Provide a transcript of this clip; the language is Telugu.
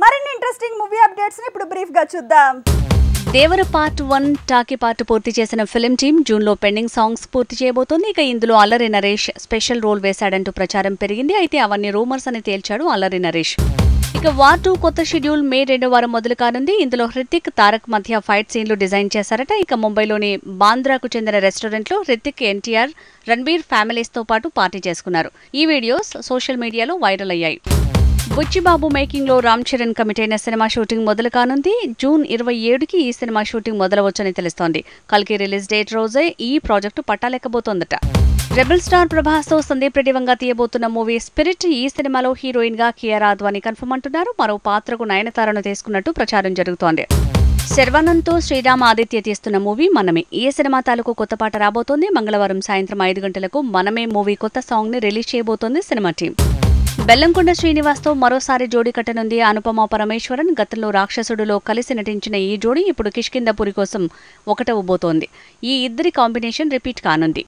మరిన్ని ఇంట్రెస్టింగ్ మూవీ అప్డేట్స్ ని ఇప్పుడు బ్రీఫ్ గా చూద్దాం. దేవర పార్ట్ 1 టాకీ పార్ట్ పూర్తి చేసిన ఫిల్మ్ టీమ్ జూన్ లో పెండింగ్ సాంగ్స్ పూర్తి చేయబోతోంది. ఇక ఇందులో అల్లరి నరేష్ స్పెషల్ రోల్ వేశాడంటూ ప్రచారం పెరిగింది. అయితే అవన్నీ రూమర్స్ అని తేల్చాడు అల్లరి నరేష్. ఇక వార్ 2 కొత్త షెడ్యూల్ మే 2వ వారం మొదలు కానుంది. ఇందులో హృతిక్ తారక్ మధ్య ఫైట్ సీన్లు డిజైన్ చేశారట. ఇక ముంబైలోని బాంద్రాకు చెందిన రెస్టారెంట్ లో హృతిక్, ఎన్టీఆర్, రణబీర్ ఫ్యామిలీస్ తో పాటు పార్టీ చేసుకున్నారు. ఈ వీడియోస్ సోషల్ మీడియాలో వైరల్ అయ్యాయి. బుచ్చిబాబు మేకింగ్ లో రామ్ చరణ్ కమిట్ అయిన సినిమా షూటింగ్ మొదలు కానుంది. జూన్ 27కి ఈ సినిమా షూటింగ్ మొదలవచ్చని తెలుస్తోంది. కల్కి రిలీజ్ డేట్ రోజే ఈ ప్రాజెక్టు పట్టాలెక్కబోతోందట. రెబల్ స్టార్ ప్రభాస్ తో సందీప్ రెడ్డి వంగ తీయబోతున్న మూవీ స్పిరిట్. ఈ సినిమాలో హీరోయిన్ గా కియారా అద్వానీ కన్ఫర్మ్ అంటున్నారు. మరో పాత్రకు నయనతారను తీసుకున్నట్టు ప్రచారం జరుగుతోంది. శర్వానంద్ తో శ్రీరామ్ ఆదిత్య తీస్తున్న మూవీ మనమే. ఈ సినిమా తాలూకు కొత్త పాట రాబోతోంది. మంగళవారం సాయంత్రం 5 గంటలకు మనమే మూవీ కొత్త సాంగ్ ని రిలీజ్ చేయబోతోంది సినిమా టీం. బెల్లంకొండ శ్రీనివాస్ తో మరోసారి జోడీ కట్టనుంది అనుపమ పరమేశ్వరన్. గతంలో రాక్షసుడులో కలిసి నటించిన ఈ జోడీ ఇప్పుడు కిష్కింధపురి కోసం ఒకటవబోతోంది. ఈ ఇద్దరి కాంబినేషన్ రిపీట్ కానుంది.